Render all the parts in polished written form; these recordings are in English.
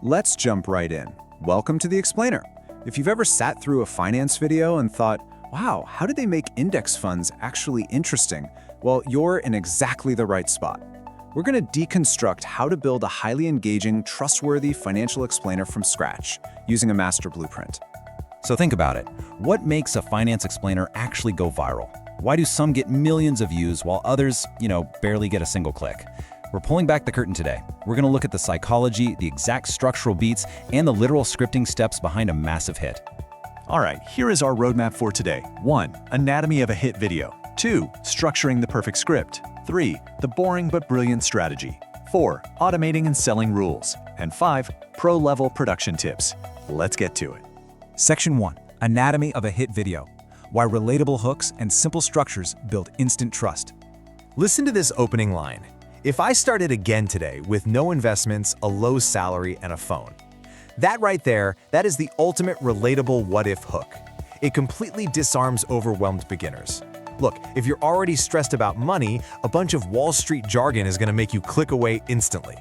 Let's jump right in. Welcome to the Explainer. If you've ever sat through a finance video and thought, wow, how did they make index funds actually interesting? Well, you're in exactly the right spot. We're going to deconstruct how to build a highly engaging, trustworthy financial explainer from scratch using a master blueprint. So think about it. What makes a finance explainer actually go viral? Why do some get millions of views while others, barely get a single click? We're pulling back the curtain today. We're going to look at the psychology, the exact structural beats, and the literal scripting steps behind a massive hit. All right, here is our roadmap for today. 1. Anatomy of a hit video. 2. Structuring the perfect script. 3. The boring but brilliant strategy. 4. Automating and selling rules. And 5. Pro-level production tips. Let's get to it. Section 1. Anatomy of a hit video. Why relatable hooks and simple structures build instant trust. Listen to this opening line. If I started again today with no investments, a low salary, and a phone. That right there, that is the ultimate relatable what-if hook. It completely disarms overwhelmed beginners. Look, if you're already stressed about money, a bunch of Wall Street jargon is going to make you click away instantly.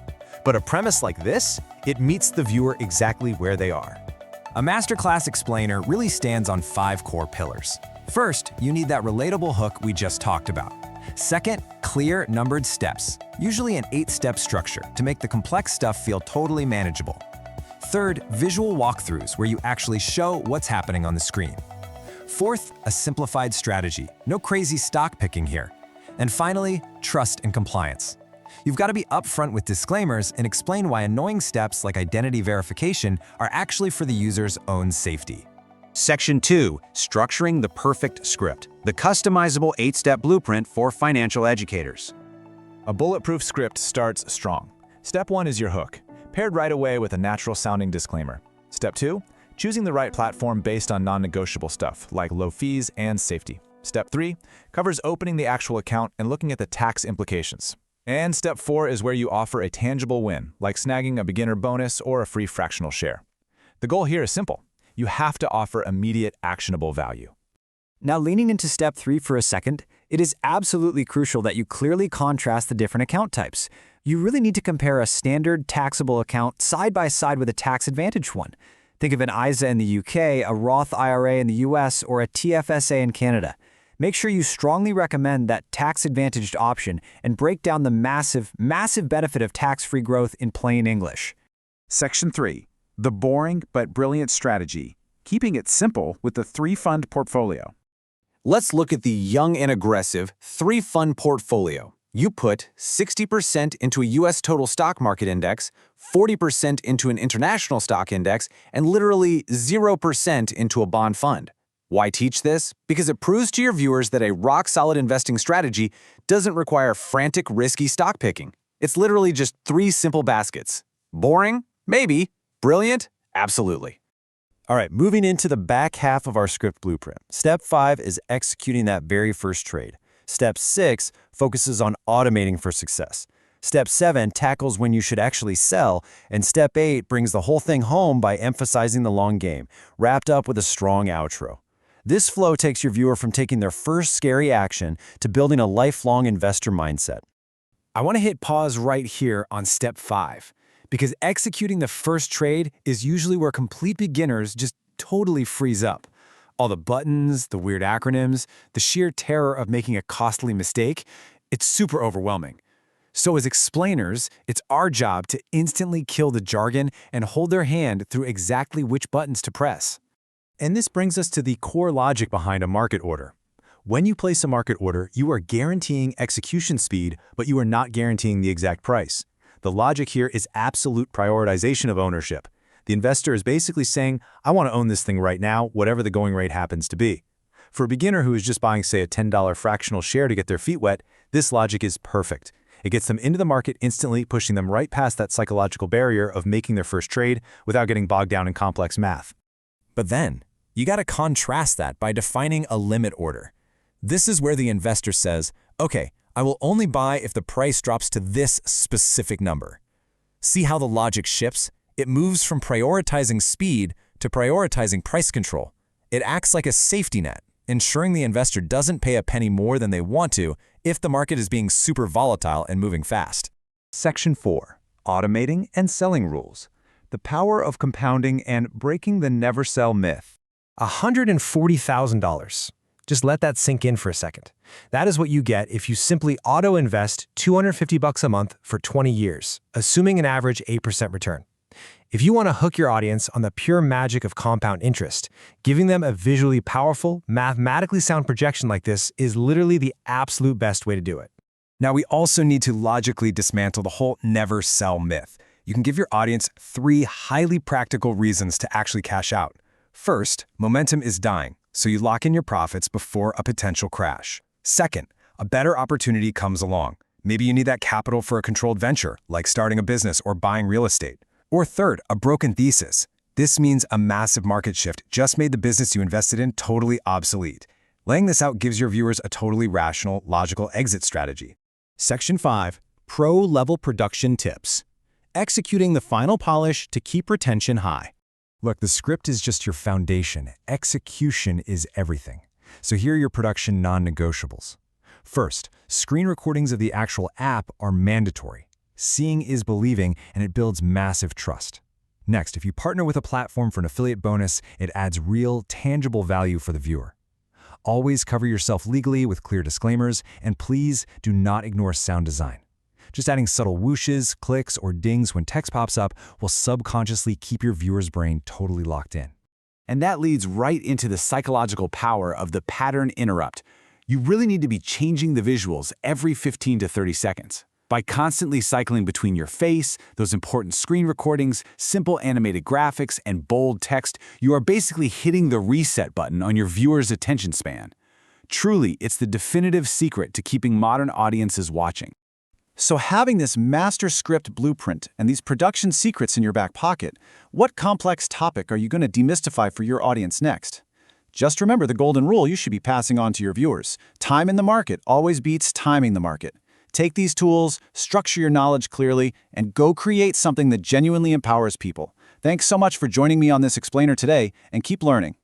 But a premise like this, it meets the viewer exactly where they are. A masterclass explainer really stands on 5 core pillars. First, you need that relatable hook we just talked about. Second, clear, numbered steps, usually an 8-step structure to make the complex stuff feel totally manageable. Third, visual walkthroughs where you actually show what's happening on the screen. Fourth, a simplified strategy, no crazy stock picking here. And finally, trust and compliance. You've got to be upfront with disclaimers and explain why annoying steps like identity verification are actually for the user's own safety. Section 2. Structuring the perfect script. The customizable 8-step blueprint for financial educators. A bulletproof script starts strong. Step 1 is your hook, paired right away with a natural-sounding disclaimer. Step 2. Choosing the right platform based on non-negotiable stuff, like low fees and safety. Step 3. Covers opening the actual account and looking at the tax implications. And Step 4 is where you offer a tangible win, like snagging a beginner bonus or a free fractional share. The goal here is simple. You have to offer immediate, actionable value. Now, leaning into Step 3 for a second, it is absolutely crucial that you clearly contrast the different account types. You really need to compare a standard taxable account side by side with a tax-advantaged one. Think of an ISA in the UK, a Roth IRA in the US, or a TFSA in Canada. Make sure you strongly recommend that tax-advantaged option and break down the massive benefit of tax-free growth in plain English. Section 3. The boring but brilliant strategy. Keeping it simple with the 3-fund portfolio. Let's look at the young and aggressive 3-fund portfolio. You put 60% into a US total stock market index, 40% into an international stock index, and literally 0% into a bond fund. Why teach this? Because it proves to your viewers that a rock-solid investing strategy doesn't require frantic, risky stock picking. It's literally just 3 simple baskets. Boring? Maybe. Brilliant? Absolutely. All right, moving into the back half of our script blueprint. Step 5 is executing that very first trade. Step 6 focuses on automating for success. Step 7 tackles when you should actually sell, and Step 8 brings the whole thing home by emphasizing the long game, wrapped up with a strong outro. This flow takes your viewer from taking their first scary action to building a lifelong investor mindset. I want to hit pause right here on Step 5, because executing the first trade is usually where complete beginners just totally freeze up. All the buttons, the weird acronyms, the sheer terror of making a costly mistake, it's super overwhelming. So as explainers, it's our job to instantly kill the jargon and hold their hand through exactly which buttons to press. And this brings us to the core logic behind a market order. When you place a market order, you are guaranteeing execution speed, but you are not guaranteeing the exact price. The logic here is absolute prioritization of ownership. The investor is basically saying, I want to own this thing right now, whatever the going rate happens to be. For a beginner who is just buying, say, a $10 fractional share to get their feet wet, this logic is perfect. It gets them into the market instantly, pushing them right past that psychological barrier of making their first trade without getting bogged down in complex math. But then, you got to contrast that by defining a limit order. This is where the investor says, okay, I will only buy if the price drops to this specific number. See how the logic shifts? It moves from prioritizing speed to prioritizing price control. It acts like a safety net, ensuring the investor doesn't pay a penny more than they want to if the market is being super volatile and moving fast. Section 4. Automating and selling rules. the power of compounding and breaking the never sell myth. $140,000. Just let that sink in for a second. That is what you get if you simply auto-invest $250 a month for 20 years, assuming an average 8% return. If you want to hook your audience on the pure magic of compound interest, giving them a visually powerful, mathematically sound projection like this is literally the absolute best way to do it. Now, we also need to logically dismantle the whole never sell myth. You can give your audience 3 highly practical reasons to actually cash out. First, momentum is dying, so you lock in your profits before a potential crash. Second, a better opportunity comes along. Maybe you need that capital for a controlled venture, like starting a business or buying real estate. Or third, a broken thesis. This means a massive market shift just made the business you invested in totally obsolete. Laying this out gives your viewers a totally rational, logical exit strategy. Section 5. Pro-level production tips. Executing the final polish to keep retention high. Look, the script is just your foundation. Execution is everything. So here are your production non-negotiables. First, screen recordings of the actual app are mandatory. Seeing is believing, and it builds massive trust. Next, if you partner with a platform for an affiliate bonus, it adds real, tangible value for the viewer. Always cover yourself legally with clear disclaimers, and please do not ignore sound design. Just adding subtle whooshes, clicks, or dings when text pops up will subconsciously keep your viewer's brain totally locked in. And that leads right into the psychological power of the pattern interrupt. You really need to be changing the visuals every 15 to 30 seconds. By constantly cycling between your face, those important screen recordings, simple animated graphics, and bold text, you are basically hitting the reset button on your viewer's attention span. Truly, it's the definitive secret to keeping modern audiences watching. So having this master script blueprint and these production secrets in your back pocket, what complex topic are you going to demystify for your audience next? Just remember the golden rule you should be passing on to your viewers. Time in the market always beats timing the market. Take these tools, structure your knowledge clearly, and go create something that genuinely empowers people. Thanks so much for joining me on this explainer today, and keep learning.